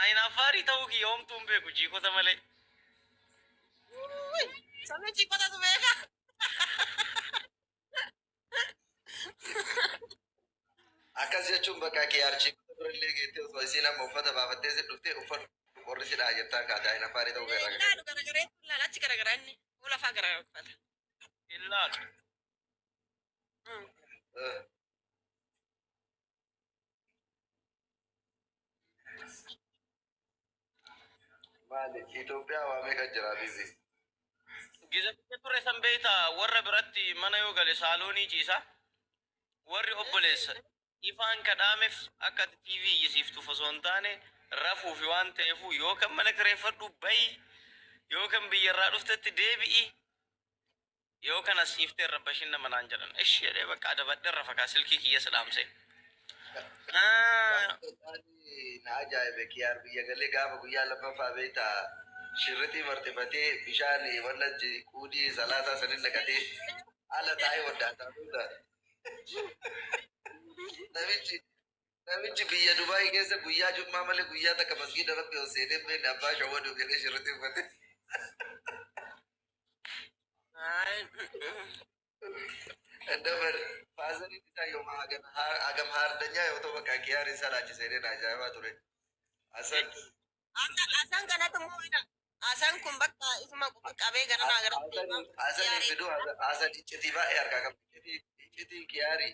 أين فاري توكي يوم تنبه جيكو تملي سامي جيكو تبيك akkas jechuun bakka kiyaarchi birallee geettee osoo isiin amma uffata baafattee si dhuftee uffata qorri si dhaayettaa kaataa hin afaarii ta'uu لا غرغرة لا لا تشكر غراني ولا فاكر فتا إلا maali Itoophiyaa waamee kan jira bizi. Gizabte ture sanbeeta warra biratti mana yoo gale saalonii ciisa warri obboleessa ifaan kadhaameef akka TV yisiiftu osoo hin taane rafuu fi waan ta'eefu yookaan mana kireeffadhu bayi yookaan biyyarraa dhuftetti deebi'i yookaan asiiftee rabbashin nama naan jedhan ishi jedhee bakka adabadhe rafa kaa silkii kiyya sidhaamse. Na ajaa'ibe kiyaar biyya galee gaafa guyyaa lammaffaa beektaa shirritii martifatee bishaan wanna kuudii salaataa sanin naqatee haala taa'ee waddaataa tuuta. Namichi biyya Dubaayii keessa guyyaa Jummaa malee guyyaa takka masgiida rabbi ol seenee beekne abbaa shawwaduu jedhee shirritii uffate. Dabar faasanii isaa yooma hagam haardanyaa yoo ta'u bakka kiyaar isaa laachisee na ajaa'ibaa ture. Asan kanatu mu'ina asan kun bakka isuma qabee gara naa gara asan fidu asan iccitii baay'ee harkaa qabu iccitii kiyaarii.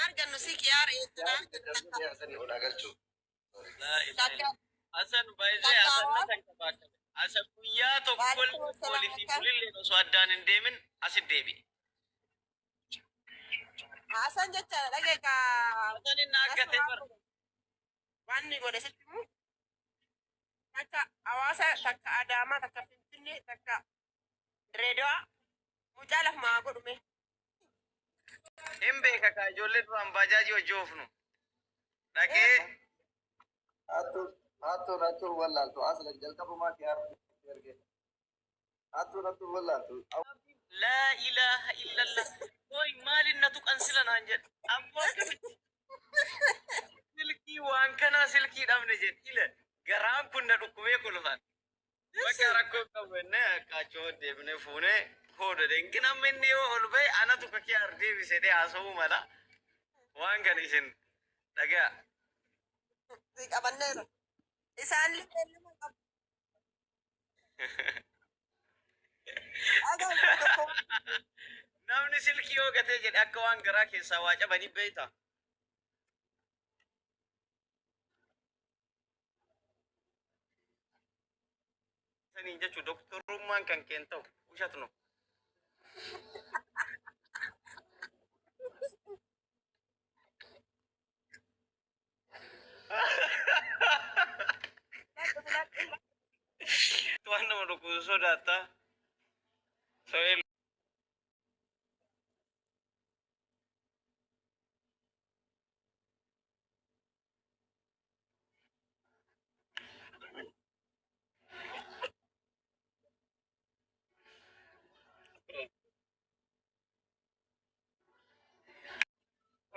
argannu si kiyaar Asan ol agalchu. Asan baay'ee asan na kan qabaatan. Asa guyyaa tokko walitti fulillee osoo addaan hin deemin asit deebi. Hasan jecha dhagee ka Asan inni akkatee bara. wanni godhe sitti mu takka hawaasa takka adaamaa takka finfinnee takka direedawaa mucaa lafumaa godhume. Hin beeka kaa ijoollee duraan baajaajii hojii oofnu. Dhaqee Hattu wallaaltu aslan jalqabumaa kiyaar erge. Hattu wallaaltu. laa ilaaha illallah. Hooy maalin na tuqan sila naan jedhe. Abbaa kamitti. Silkii waan kanaa silkii dhabne jedhe. Ila garaan kun na dhukkubee kolfan. Bakka rakkoo qabu enne qaachoo deebine fuune hooda dengin amma inni yoo ol ba'e anatu ka kiyaar deebise dhee haasa'uu mala. Waan kana isin dhagaa. Si qabanneera. Isaan illee nama qabu. Namni silkii yoo gatee jedhe akka waan garaa keessaa waa cabanii beeyta. Saniin jechuun doktorummaan kan keen ta'u ushatnu. Tuan nama dhukkubu sodaata. So'eel.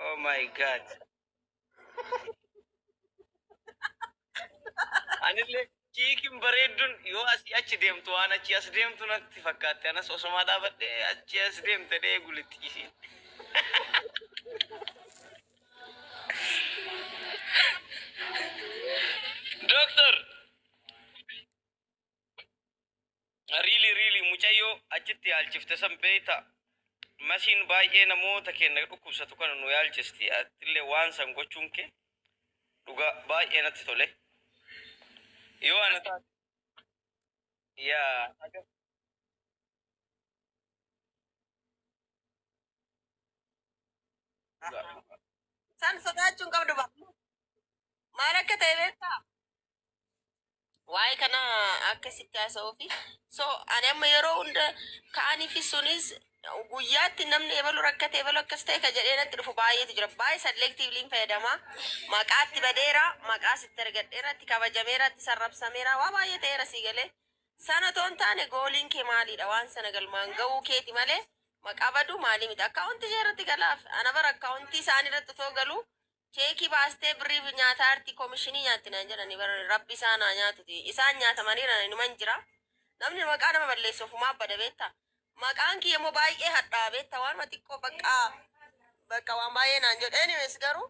Oh my God. Anillee kiikin bareedduun yoo asii achi deemtu waan achi as deemtu natti fakkaatti. Anas osomaa dhaabadhee achi as deemte dhee gulitti isiin. Doctor. Really mucayyoo achitti yaalchifte san beeyta. Masiin baay'ee namoota keenya dhukkubsatu kana nu yaalchisti. Atillee waan san gochuun kee dhugaa baay'ee natti tole. Yoo ana taate yaa San sodaachuun qabdu ba? Maal akka ta'e beektaa? Waa'ee kana akkasitti haasa'uu fi so ani amma yeroo hunda ka'anii fi sunis guyyaatti namni ebalu rakkate ebalu akkas ta'e ka jedhee natti dhufu baay'eetu jira. Baay'ee selektiivliin fayyadama. Maqaatti badeera, maqaa sitti argadheera, itti kabajameera, itti sarrabsameera, waa baay'ee ta'eera sii galee. Sana toon taane gooliin kee maalidha waan sana galmaan ga'uu keeti malee maqaa baduu maalii miti. Akkaawunti ishee irratti galaaf ana bara akkaawuntii isaanii irratti otoo galu Cheekii baastee birrii nyaata artii koomishinii nyaatti naan jedhani rabbi isaa naa nyaatuti. Isaan nyaatamaniira numan jira. Namni maqaa nama balleessu ofumaa bada beektaa. Maqaan kiyya immoo baay'ee hadhaa beektaa waan xiqqoo bakka waan baay'ee naan jedhu. Anyways garuu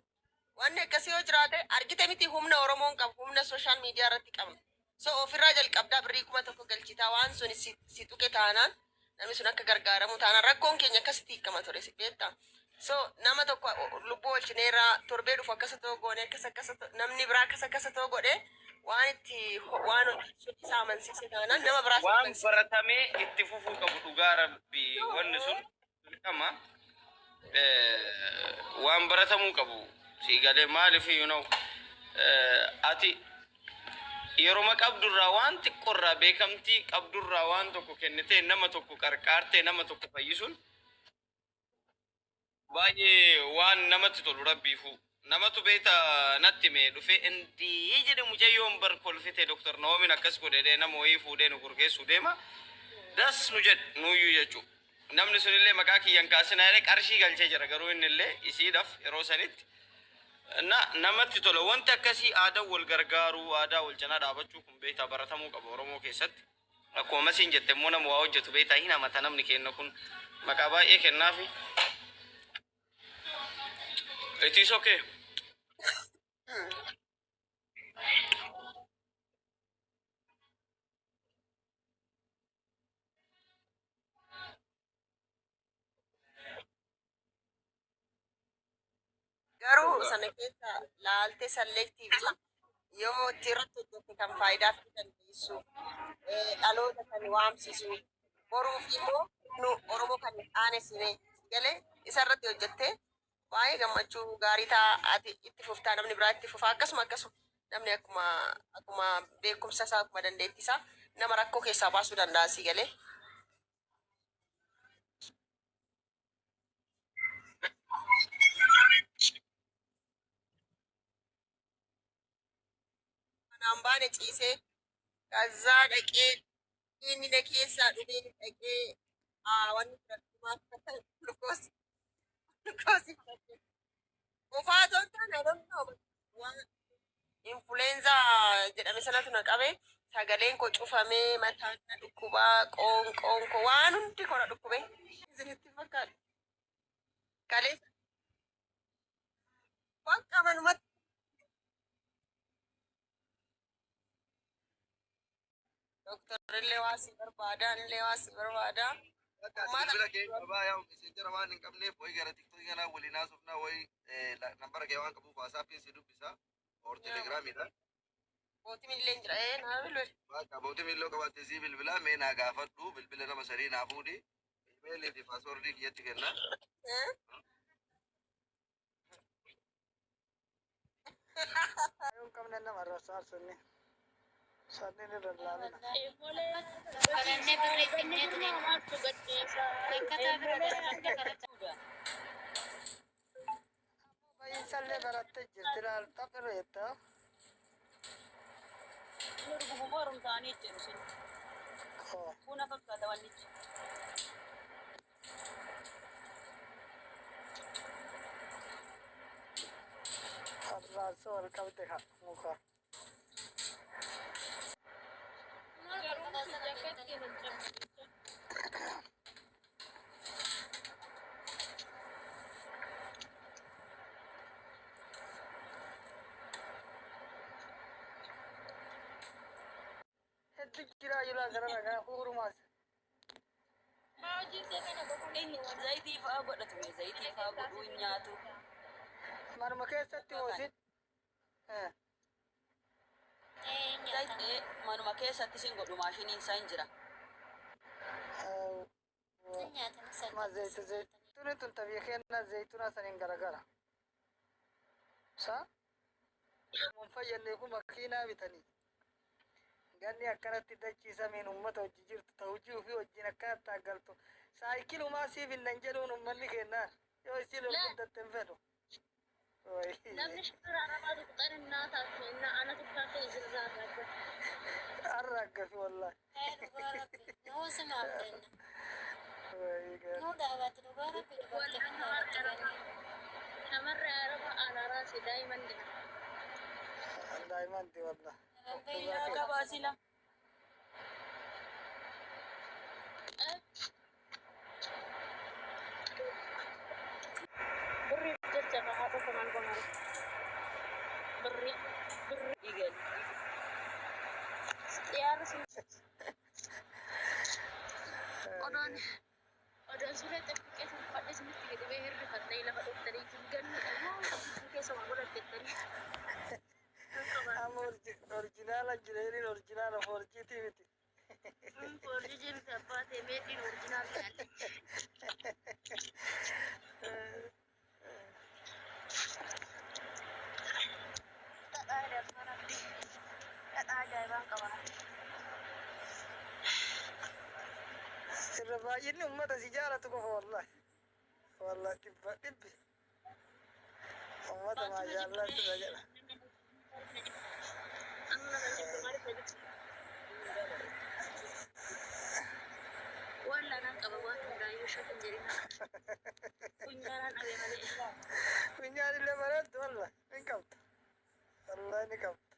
wanni akkasii yoo jiraate argite miti humna Oromoon qabu humna sooshaal miidiyaa irratti qabna. So ofirraa jalqabdaa birrii 1,000 galchitaa waan sun si tuqe taanaan namni sun akka gargaaramu taanaan rakkoon keenya akkasitti hiikama ture si beektaa. So nama tokko lubbuu olchineerraa torbee dhufu akkasa ta'uu goone akkasa namni biraa akkasa ta'uu godhe waan itti waan isaa amansiise taanaan nama biraa waan baratamee itti fufuu qabu dhugaa rabbi wanni sun qama waan baratamuu qabu si galee maaliif ati yeroo qabdurraa waan xiqqoorraa beekamtii qabdurraa waan tokko kennitee nama tokko qarqaartee nama tokko fayyisuun baay'ee waan namatti tolu rabbiifu namatu beeta natti mee dhufe indii jedhe mucayyoon bar kolfite doktor Noomin akkas godhee nama wayii fuudhee nu gurgeessuu deema das nu jedh nuyyuu jechuu namni sunillee maqaa kiyyan kaasinaa jedhe qarshii galchee jira garuu innillee isiidhaaf yeroo sanitti namatti tola wanti akkasii aadaa wal gargaaruu aadaa wal cinaa dhaabachuu kun beeta baratamuu qaba Oromoo keessatti akkuma masiin jette immoo nama waa hojjetu beeta hin amata namni kenna kun maqaa baay'ee kennaafi it is okay. garuu sana keessa laalte selektiivli yoo itti irratti hojjette kan faayidaa fi dandeessu dhaloota kan waamsisu boruuf immoo nu Oromoo kan aanessine galee isa irratti hojjette baay'ee gammachuu gaarii ta'a ati itti fuftaa namni biraa itti fufaa akkasuma namni akkuma beekumsa isaa akkuma dandeettii isaa nama rakkoo keessaa baasuu danda'a si galee. Nambaane ciisee kazaa dhaqee inni na keessaa dhufee dhaqee wanni fudhatumaa glukoosii fudhatee ufaatoon taane waan influenza jedhame sanatu na qabe sagaleen koo cufamee mataan na dhukkubaa qoonqoon koo waan hundi koo na dhukkube isinitti fakkaatu kalee waan qabanumatti Doktor Lewasi berbada, Lewasi berbada. Bila ke baba yang messenger mana ni kamne poi gara TikTok kana bolina sufna woi number ke wan kabu WhatsApp pe sidu bisa और telegram ida Boti min lenjra na bilbil. ba boti min lo ka batte si bilbila me na gafaddu bilbila na masari na fudi email di password di kiyati kenna Yung kamne na marasar sunni Sanni ni rarlamin. Karenne berresinnya tuh nih. Kata berarti Bayi salle baratte jirtiral tapero yetta. Nurgu bumorum tani cerusin. Oh, Puna kata wanit. raso al kabte ha muka. Kira yula gara gara hurumas. Zaiti fa godha tume zaiti fa godhu nyaatu. Manuma keessatti hosit. Manuma keessatti sin godhu maashiniin isaa hin jira. Ma zaytuni tun tabii kenna zaytuna sanin garagara. Sa? Mun fayyadne kuma makiinaa bitanii. Ganni akkanatti dachiisa min ummata hojii jirtu ta'ujii fi wajjin akkanatti aggaltu. Saayikilumaa siif hin nan jedhuun ummanni kennaan yoo isin ol guddatten fedhu. Namni shukura arabaa tuqxan innaa taate innaa ana tukkaate jirraa argata. Arraggafi wallahi. Yoo sima abdanna. Nuu dhaabatti dhugaa rabbi dhugaatti kan taa'atti أمر عرب على راسي دايما دائما دي والله. يا كباسلة بري جرجر هذا كمان كمان بري إيجل يا رسول أنا sudah terpikir pada semesti kita behir di pantai lama dokter itu kan kita sama bola tentang Am original jireerin original forjiti miti. forji jadi apa made in original kan tak ada mana tak ada bang kawan Sirra baay'inni ummata si jaalatu qofa wallahi. Wallahi dhibbi. Ummata maashaallah sirra jedha. wala nang kabawan dayo siya tangerina kunyaran abe mali Kunyaanillee bareeddu wallahi ni qabda. Wallahi ni qabda.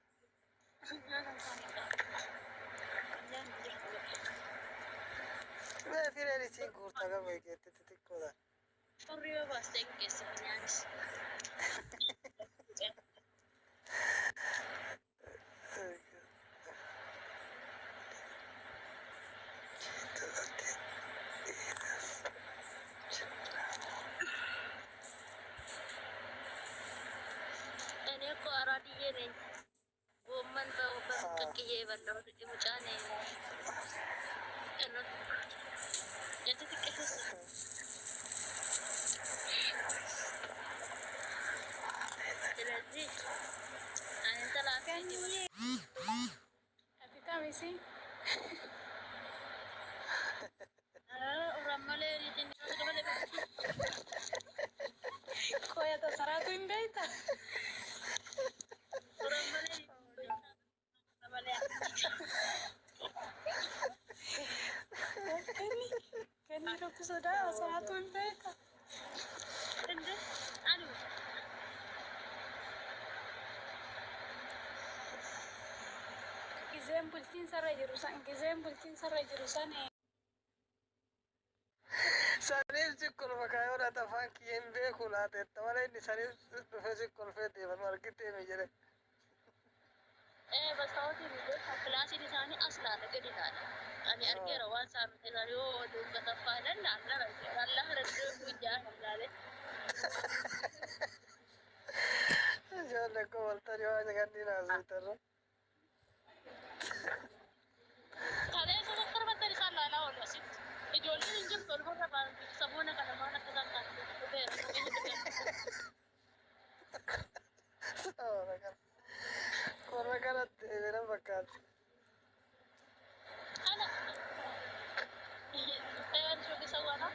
Mee fireen isiin guurtaa gama eegeetti xixiqqoodha. Sorry bas tengke sebenyanis ini ko aradi yene woman ba kakiye bando imuchane eno jadi tikis jadi ayan talaga ini Kapita misi. orang Malaysia ini orang Malaysia Koya ta saratu imbeita. orang Malaysia Kani rukku soda saratu imbeita. aduh Kizem bultin sarra jirusan. Kizem bultin sarra jirusan. Saniif sikkol fakaayoodha afaan kiyya hin beeku laateetta malee inni saniif dhufee sikkol fee deeman argitee mi jedhe. Basaawwan biyya kilaasiin isaanii aslaadha gadi taadha. Ani argeera waan saamte isaanii yoo dubbata faadan Allah raddoo guyyaa hallaalee. Ijoollee koo waltanii waan gandiin haasoftarra. Kalee isa torbattani isaan laalaa oolu asitti. Ijoolleen hin jirtu olmarra samuuna kana maan akka isaan taate dhufeera. Korra kanatti eebina fakkaata. Ana. Shugisa wana.